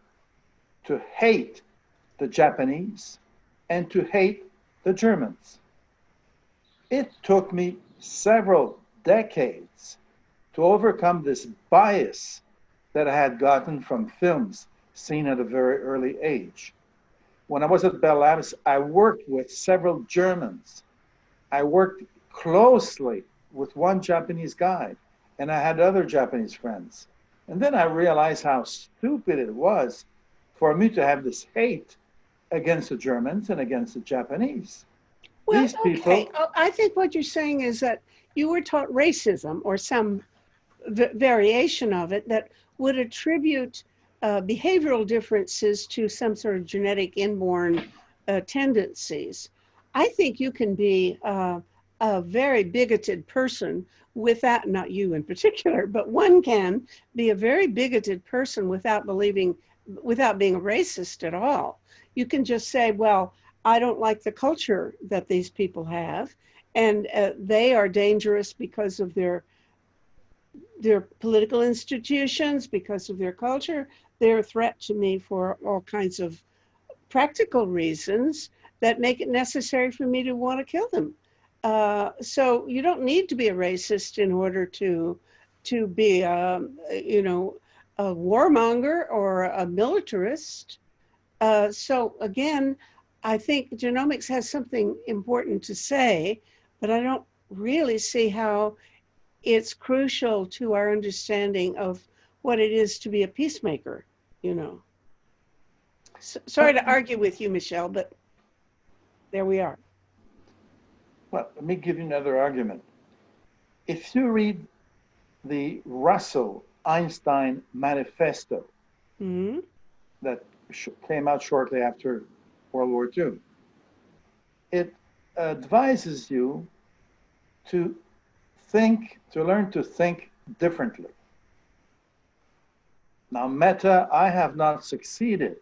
to hate the Japanese and to hate the Germans. It took me several decades to overcome this bias that I had gotten from films seen at a very early age. when I was at Bell Labs, I worked with several Germans. I worked closely with one Japanese guy, and I had other Japanese friends. And then I realized how stupid it was for me to have this hate against the Germans and against the Japanese. Well, These people, okay. I think what you're saying is that you were taught racism or some variation of it that would attribute behavioral differences to some sort of genetic inborn tendencies. I think you can be a very bigoted person without, not you in particular, but one can be a very bigoted person without being a racist at all. You can just say, well, I don't like the culture that these people have, and they are dangerous because of their political institutions, because of their culture. They're a threat to me for all kinds of practical reasons that make it necessary for me to want to kill them. So you don't need to be a racist in order to be, a warmonger or a militarist. So again, I think genomics has something important to say, but I don't really see how it's crucial to our understanding of what it is to be a peacemaker, Sorry to argue with you, Michelle, but there we are. well, let me give you another argument. If you read the Russell-Einstein Manifesto that came out shortly after World War II, it advises you to learn to think differently. Now, Meta, I have not succeeded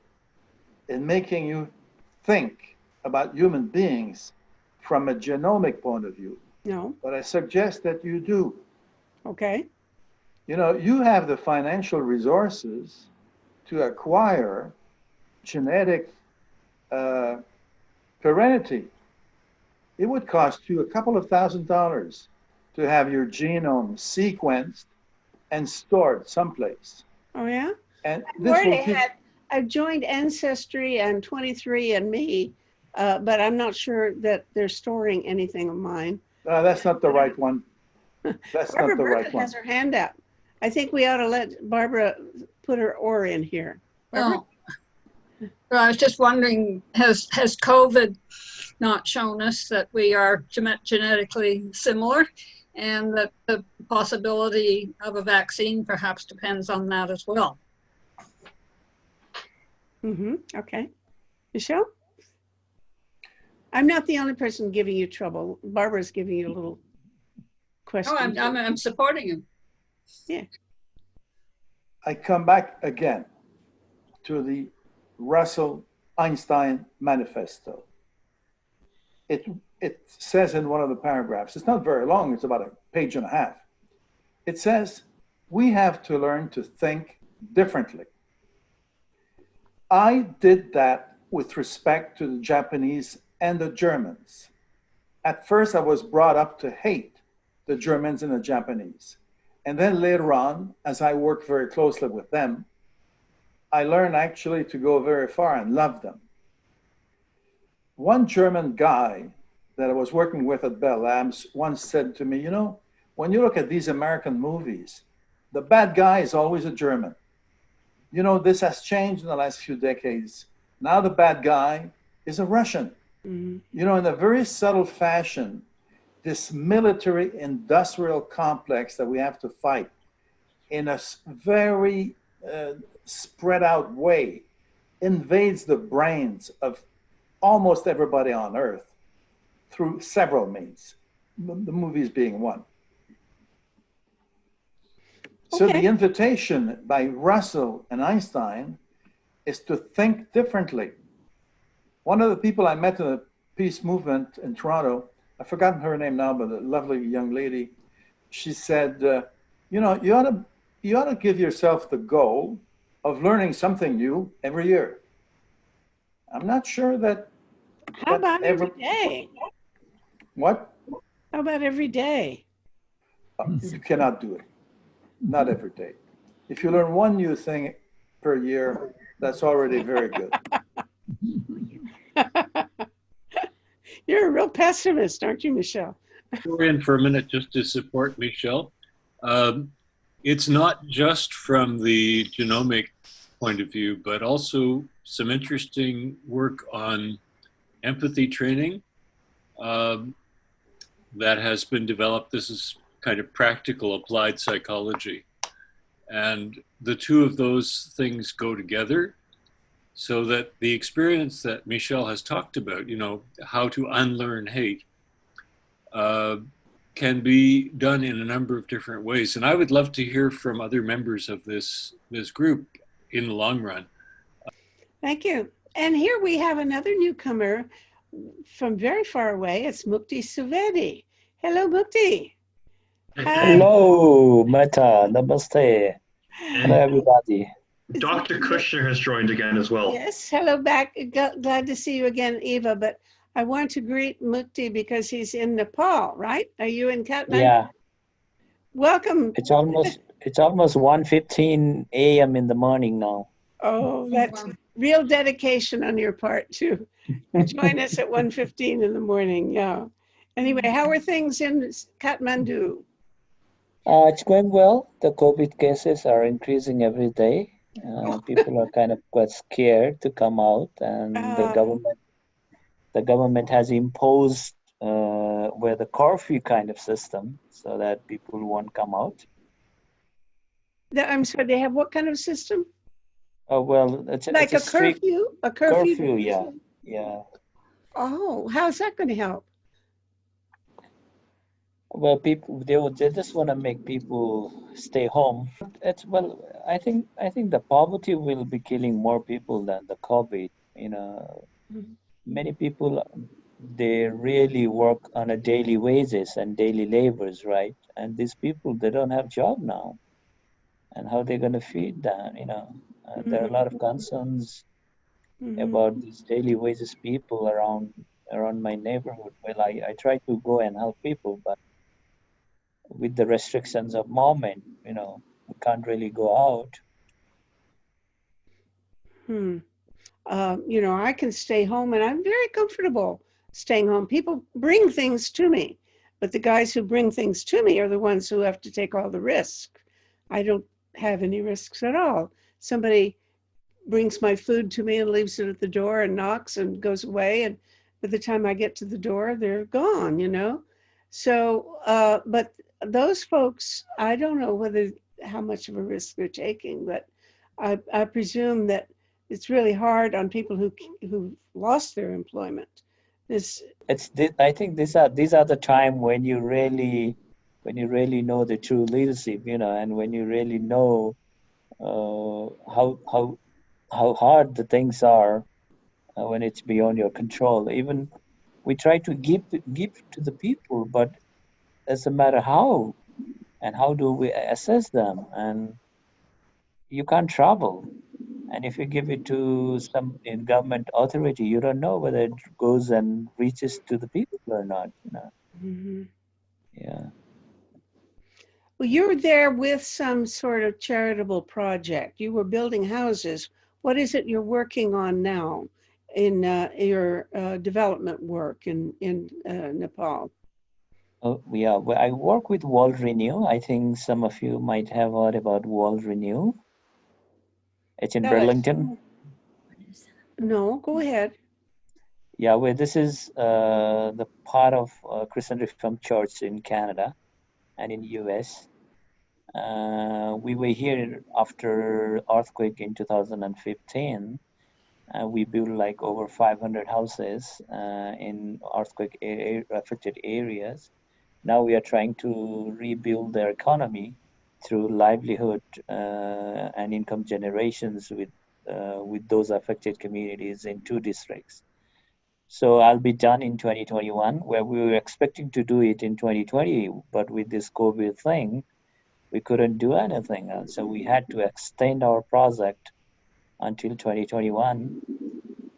in making you think about human beings from a genomic point of view. No. But I suggest that you do. Okay. You have the financial resources to acquire genetic parentage. It would cost you a couple of $1,000s to have your genome sequenced and stored someplace. Oh, yeah? And I've already had a joined Ancestry and 23andMe, but I'm not sure that they're storing anything of mine. That's not the right one. That's Barbara not the right Burkett one. has her hand out. I think we ought to let Barbara put her oar in here. Well, I was just wondering, has COVID not shown us that we are genetically similar, and that the possibility of a vaccine perhaps depends on that as well? Okay. Michelle? I'm not the only person giving you trouble. Barbara's giving you a little question. No, I'm supporting him. Yeah. I come back again to the Russell-Einstein Manifesto. It says in one of the paragraphs, it's not very long, it's about a page and a half. It says, we have to learn to think differently. I did that with respect to the Japanese and the Germans. At first, I was brought up to hate the Germans and the Japanese. And then later on, as I worked very closely with them, I learned actually to go very far and love them. One German guy that I was working with at Bell Labs once said to me, when you look at these American movies, the bad guy is always a German. This has changed in the last few decades. Now the bad guy is a Russian. In a very subtle fashion, this military industrial complex that we have to fight in a very spread out way invades the brains of almost everybody on Earth through several means, the movies being one. So the invitation by Russell and Einstein is to think differently. One of the people I met in the peace movement in Toronto, I've forgotten her name now, but a lovely young lady, she said, you ought to give yourself the goal of learning something new every year. I'm not sure that. How about every day? What? How about every day? You cannot do it. Not every day. If you learn one new thing per year, that's already very good. You're a real pessimist, aren't you, Michelle? We're in for a minute just to support Michelle. It's not just from the genomic point of view, but also some interesting work on empathy training that has been developed. This is kind of practical applied psychology. And the two of those things go together so that the experience that Michelle has talked about, you know, how to unlearn hate, can be done in a number of different ways. And I would love to hear from other members of this group in the long run. Thank you. And here we have another newcomer from very far away. It's Mukti Suvedi. Hello, Mukti. Hi. Hello, Meta. Namaste. Hello, everybody. Dr. Kushner has joined again as well. Yes, hello back. Glad to see you again, Eva. But I want to greet Mukti because he's in Nepal, right? Are you in Kathmandu? Yeah. Welcome. It's almost 1:15 a.m. in the morning now. Oh, that's real dedication on your part to join us at 1:15 in the morning. Yeah. Anyway, how are things in Kathmandu? It's going well. The COVID cases are increasing every day. People are kind of quite scared to come out, and the government has imposed with a curfew kind of system so that people won't come out. I'm sorry, they have what kind of system? Oh, well, it's Like it's a curfew? A curfew? curfew, yeah, yeah. Oh, how's that going to help? Well, people they just want to make people stay home. I think the poverty will be killing more people than the COVID. You know, many people they really work on a daily wages and daily labors, right? And these people they don't have job now, and how they're going to feed them? You know, there are a lot of concerns about these daily wages people around my neighborhood. Well, I try to go and help people, but with the restrictions of moment, you know, we can't really go out. You know, I can stay home and I'm very comfortable staying home. People bring things to me, but the guys who bring things to me are the ones who have to take all the risk. I don't have any risks at all. Somebody brings my food to me and leaves it at the door and knocks and goes away. And by the time I get to the door, they're gone, you know? So, but those folks, I don't know how much of a risk they're taking, but I presume that it's really hard on people who lost their employment. I think these are the time when you really know the true leadership, you know, and when you really know how hard the things are when it's beyond your control. Even we try to give to the people, but it doesn't matter how, and how do we assess them? And you can't travel. And if you give it to some government authority, you don't know whether it goes and reaches to the people or not. You know? Yeah. Well, you were there with some sort of charitable project. You were building houses. What is it you're working on now in your development work in Nepal? Oh, yeah. Well, I work with World Renew. I think some of you might have heard about World Renew. It's in Burlington. No, go ahead. Yeah, well, this is the part of Christian Reformed Church in Canada and in US. We were here after earthquake in 2015. We built like over 500 houses in earthquake affected areas. Now we are trying to rebuild their economy through livelihood and income generations with those affected communities in 2 districts. So I'll be done in 2021, where we were expecting to do it in 2020, but with this COVID thing, we couldn't do anything. So we had to extend our project until 2021.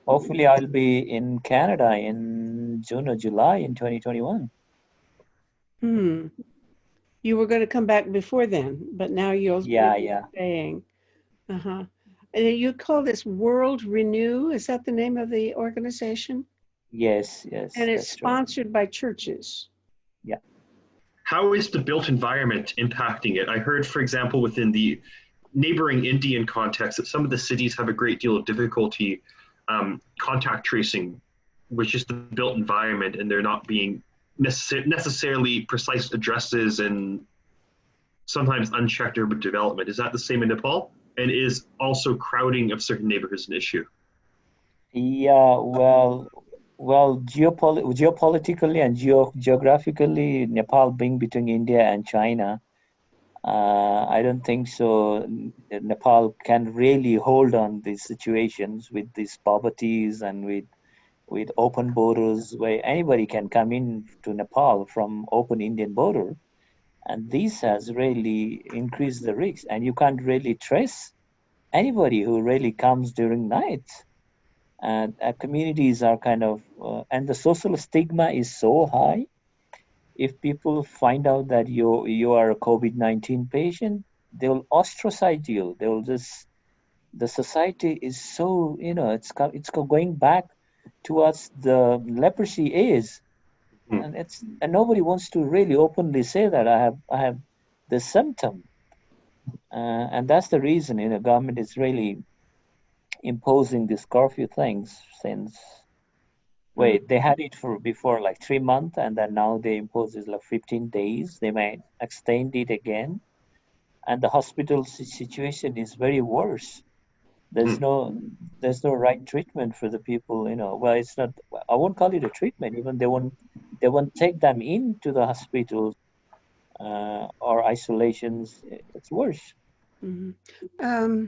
Hopefully I'll be in Canada in June or July in 2021. You were going to come back before then, but now you'll be staying. And you call this World Renew? Is that the name of the organization? Yes, yes. And it's that's right. sponsored by churches. Yeah. How is the built environment impacting it? I heard, for example, within the neighboring Indian context, that some of the cities have a great deal of difficulty contact tracing, which is the built environment, and they're not being necessarily precise addresses and sometimes unchecked urban development. Is that the same in Nepal? And is also crowding of certain neighborhoods an issue? Yeah, well, geopolitically and geographically, Nepal being between India and China, I don't think so. Nepal can really hold on these situations with these poverties and with open borders where anybody can come in to Nepal from open Indian border. And this has really increased the risk. And you can't really trace anybody who really comes during night. And communities are kind of, and the social stigma is so high. If people find out that you are a COVID-19 patient, they will ostracize you. They will just, the society is so, it's going back towards the leprosy is, and nobody wants to really openly say that I have the symptom, and that's the reason government is really imposing these curfew things since. Wait, they had it for before like 3 months, and then now they impose it like 15 days. They might extend it again, and the hospital situation is very worse. There's no right treatment for the people. Well, it's not. I won't call it a treatment. Even they won't take them into the hospitals or isolations. It's worse. Mm-hmm.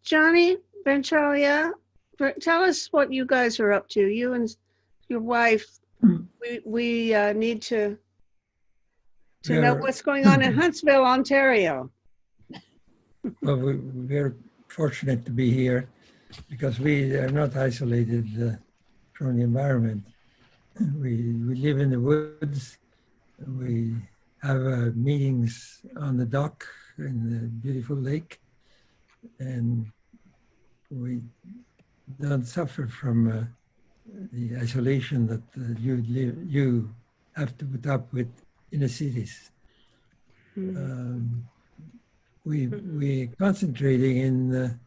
Johnny Benchalia, tell us what you guys are up to. You and your wife. We need to know what's going on in Huntsville, Ontario. Well, we're fortunate to be here because we are not isolated from the environment. We live in the woods. We have meetings on the dock in the beautiful lake, and we don't suffer from the isolation that you have to put up with in the cities. We're concentrating in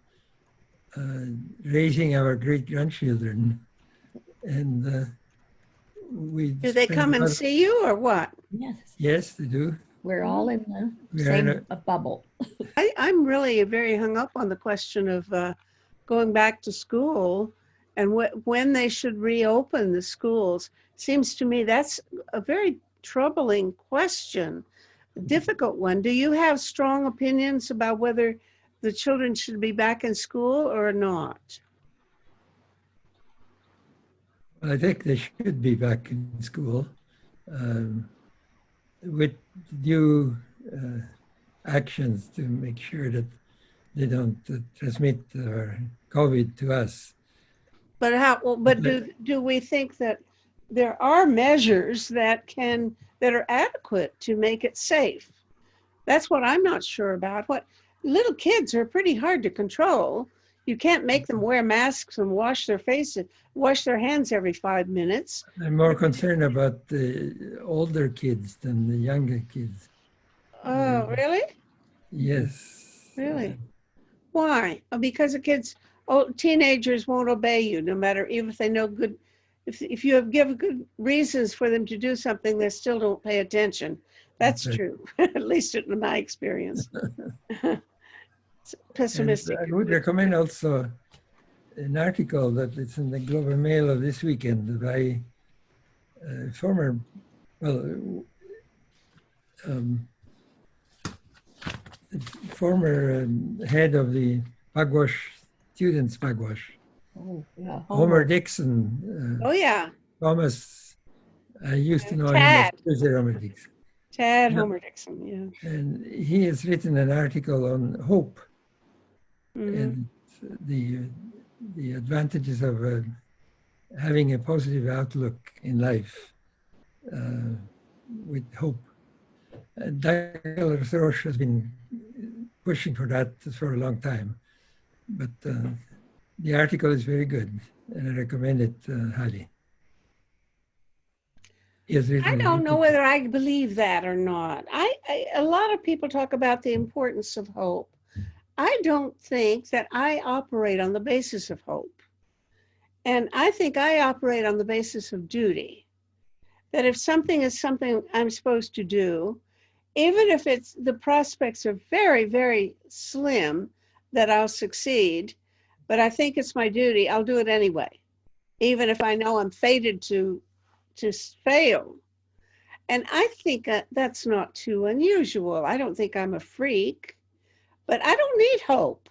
raising our great-grandchildren, and do they come and see you or what? Yes. Yes, they do. We're all in the same bubble. I'm really very hung up on the question of going back to school and when they should reopen the schools. Seems to me that's a very troubling question, a difficult one. Do you have strong opinions about whether the children should be back in school or not? I think they should be back in school with due actions to make sure that they don't transmit COVID to us. But do we think that there are measures that are adequate to make it safe? That's what I'm not sure about. What little kids are pretty hard to control. You can't make them wear masks and wash their hands every 5 minutes. I'm more concerned about the older kids than the younger kids. Oh, really? Yes. Really? Why? Because teenagers won't obey you, no matter if they know good. If you have given good reasons for them to do something, they still don't pay attention. That's true, at least in my experience. It's pessimistic. And I would recommend also an article that is in the Global Mail of this weekend by former head of the Pugwash students, Pugwash. Oh, yeah. Homer Dixon. Oh, yeah. Thomas, I used to know Tad. him as Homer Dixon. Tad Homer Dixon, yeah. And he has written an article on hope and the advantages of having a positive outlook in life with hope. And Douglas Roche has been pushing for that for a long time, but The article is very good, and I recommend it highly. Yes, I don't know whether I believe that or not. A lot of people talk about the importance of hope. I don't think that I operate on the basis of hope. And I think I operate on the basis of duty. That if something is something I'm supposed to do, even if it's the prospects are very, very slim that I'll succeed, but I think it's my duty, I'll do it anyway, even if I know I'm fated to fail. And I think that's not too unusual. I don't think I'm a freak, but I don't need hope.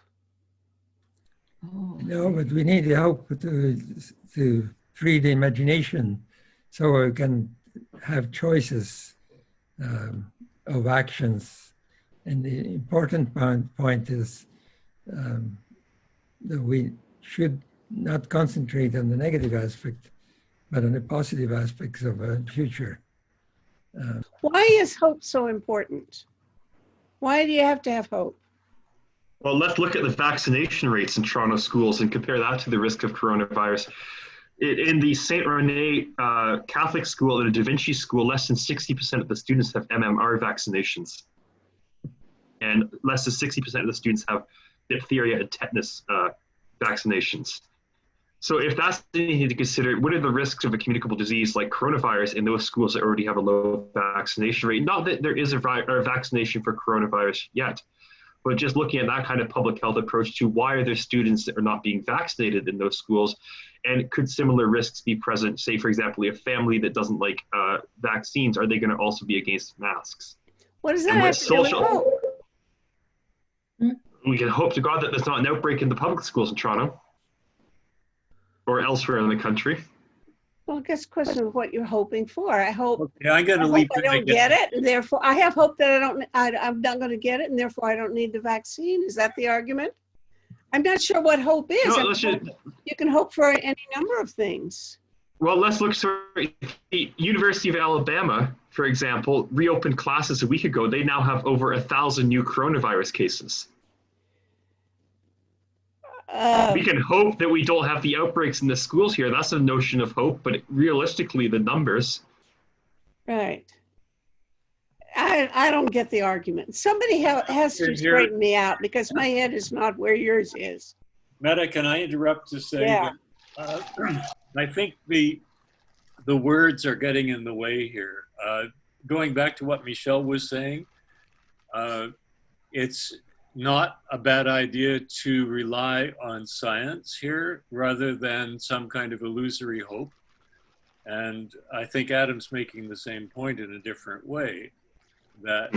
No, but we need the hope to free the imagination so we can have choices of actions. And the important point is that we should not concentrate on the negative aspect, but on the positive aspects of a future. Why is hope so important? Why do you have to have hope? Well, let's look at the vaccination rates in Toronto schools and compare that to the risk of coronavirus. In the St. Rene Catholic School and the Da Vinci School, less than 60% of the students have MMR vaccinations. And less than 60% of the students have diphtheria and tetanus vaccinations. So if that's anything to consider, what are the risks of a communicable disease like coronavirus in those schools that already have a low vaccination rate? Not that there is a vaccination for coronavirus yet, but just looking at that kind of public health approach to why are there students that are not being vaccinated in those schools, and could similar risks be present, say, for example, a family that doesn't like vaccines, are they going to also be against masks? What does that have to do with hope? We can hope to God that there's not an outbreak in the public schools in Toronto or elsewhere in the country. Well, I guess question of what you're hoping for. I hope, okay, I don't get it, and therefore I have hope that I'm not going to get it, and therefore I don't need the vaccine. Is that the argument? I'm not sure what hope is. No, you can hope for any number of things. Well, let's look. The University of Alabama, for example, reopened classes a week ago. They now have over 1,000 new coronavirus cases. We can hope that we don't have the outbreaks in the schools here. That's a notion of hope, but realistically, the numbers. Right. I don't get the argument. Somebody has to straighten me out because my head is not where yours is. Meta, can I interrupt to say that I think the words are getting in the way here. Going back to what Michelle was saying, it's not a bad idea to rely on science here rather than some kind of illusory hope. And I think Adam's making the same point in a different way, that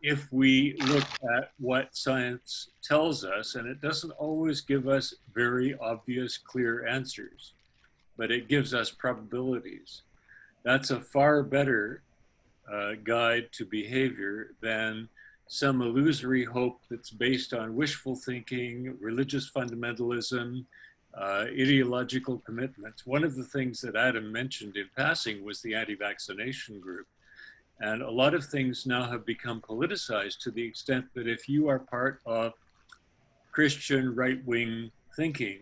if we look at what science tells us, and it doesn't always give us very obvious, clear answers, but it gives us probabilities. That's a far better guide to behavior than some illusory hope that's based on wishful thinking, religious fundamentalism, ideological commitments. One of the things that Adam mentioned in passing was the anti-vaccination group. And a lot of things now have become politicized to the extent that if you are part of Christian right-wing thinking,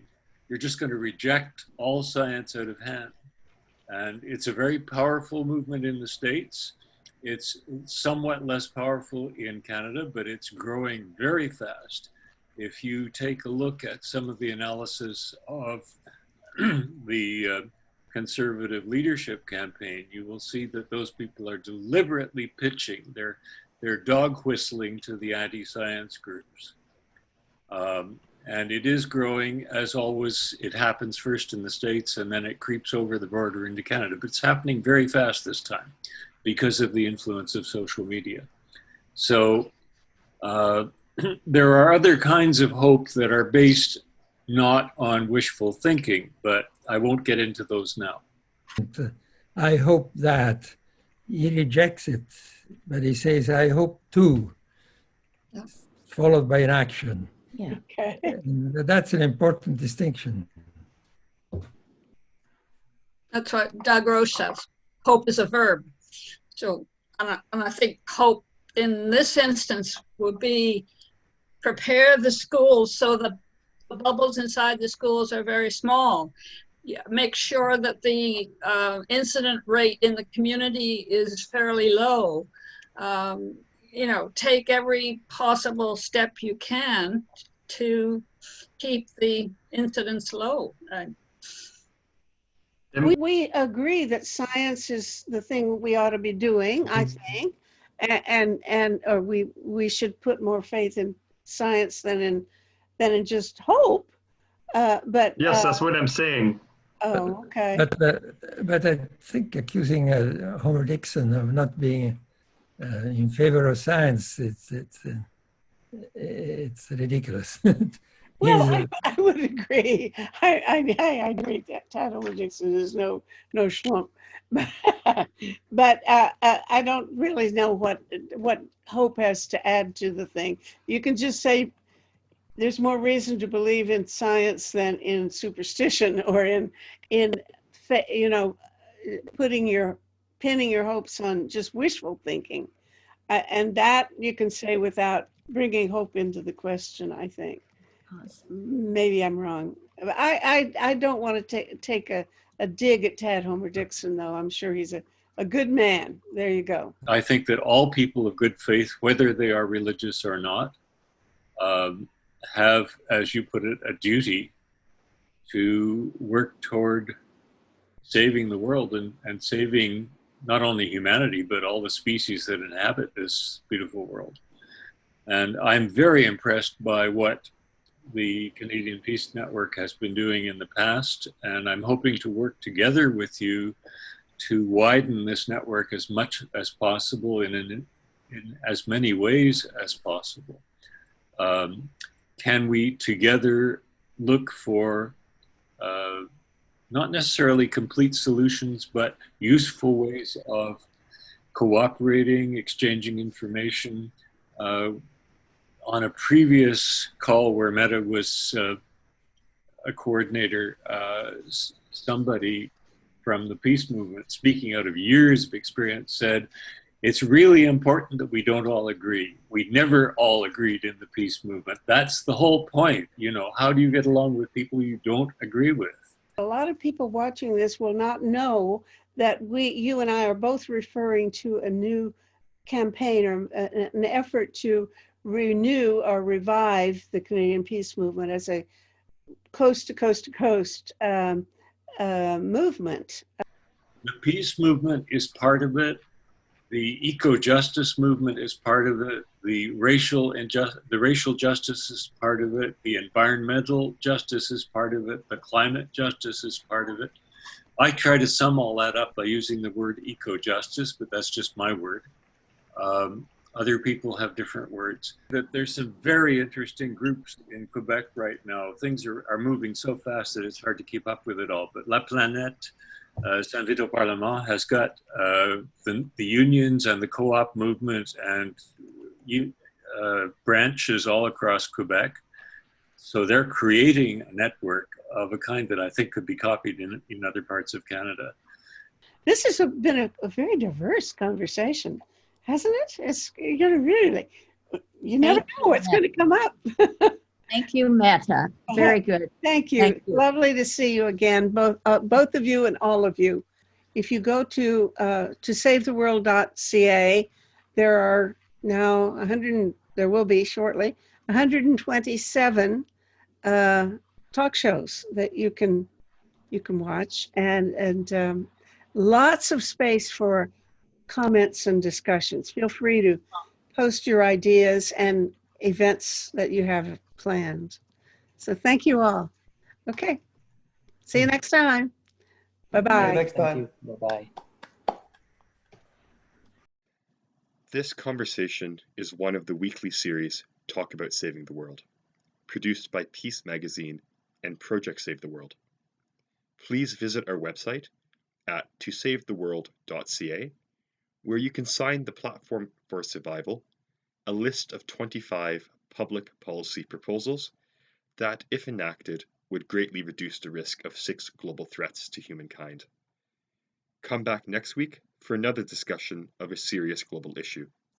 you're just going to reject all science out of hand. And it's a very powerful movement in the States. It's somewhat less powerful in Canada, but it's growing very fast. If you take a look at some of the analysis of the Conservative leadership campaign, you will see that those people are deliberately pitching. They're dog whistling to the anti-science groups. And it is growing, as always. It happens first in the States and then it creeps over the border into Canada. But it's happening very fast this time because of the influence of social media. So there are other kinds of hope that are based not on wishful thinking, but I won't get into those now. I hope that. He rejects it, but he says, I hope too, followed by an action. Yeah. Okay. And that's an important distinction. That's what Doug Roche says. Hope is a verb. So, and I think hope in this instance would be prepare the schools so that the bubbles inside the schools are very small. Yeah, make sure that the incident rate in the community is fairly low. You know, take every possible step you can to keep the incidence low. We agree that science is the thing we ought to be doing, I think, and we should put more faith in science than in just hope. But yes, that's what I'm saying. Oh, okay. But I think accusing Homer Dixon of not being in favor of science, it's ridiculous. Well, I would agree. I agree that Tad Homer Dixon is no schlump, but I don't really know what hope has to add to the thing. You can just say there's more reason to believe in science than in superstition or in you know, pinning your hopes on just wishful thinking, and that you can say without bringing hope into the question, I think. Maybe I'm wrong. I don't want to take a dig at Tad Homer Dixon, though. I'm sure he's a good man. There you go. I think that all people of good faith, whether they are religious or not, have, as you put it, a duty to work toward saving the world and saving not only humanity, but all the species that inhabit this beautiful world. And I'm very impressed by what the Canadian Peace Network has been doing in the past, and I'm hoping to work together with you to widen this network as much as possible in as many ways as possible. Can we together look for not necessarily complete solutions, but useful ways of cooperating, exchanging information? On a previous call where Meta was a coordinator, somebody from the peace movement, speaking out of years of experience, said, it's really important that we don't all agree. We never all agreed in the peace movement. That's the whole point. You know, how do you get along with people you don't agree with? A lot of people watching this will not know that you and I are both referring to a new campaign or an effort to renew or revive the Canadian peace movement as a coast to coast to coast movement. The peace movement is part of it. The eco-justice movement is part of it. The racial justice is part of it. The environmental justice is part of it. The climate justice is part of it. I try to sum all that up by using the word eco-justice, but that's just my word. Other people have different words. There's some very interesting groups in Quebec right now. Things are moving so fast that it's hard to keep up with it all. But La Planète, Saint-Vite au Parlement has got the unions and the co-op movement and branches all across Quebec. So they're creating a network of a kind that I think could be copied in other parts of Canada. This has been a very diverse conversation, hasn't it? It's going to really, you never know what's going to come up. Thank you, Meta. Very good. Thank you. Lovely to see you again, both of you and all of you. If you go to savetheworld.ca, there are now there will be shortly 127 talk shows that you can watch, and lots of space for comments and discussions. Feel free to post your ideas and events that you have planned. So thank you all. Okay. See you next time. Bye-bye. See you next time. Bye-bye. This conversation is one of the weekly series Talk About Saving the World, produced by Peace Magazine and Project Save the World. Please visit our website at tosavetheworld.ca, where you can sign the Platform for Survival, a list of 25 public policy proposals that, if enacted, would greatly reduce the risk of 6 global threats to humankind. Come back next week for another discussion of a serious global issue.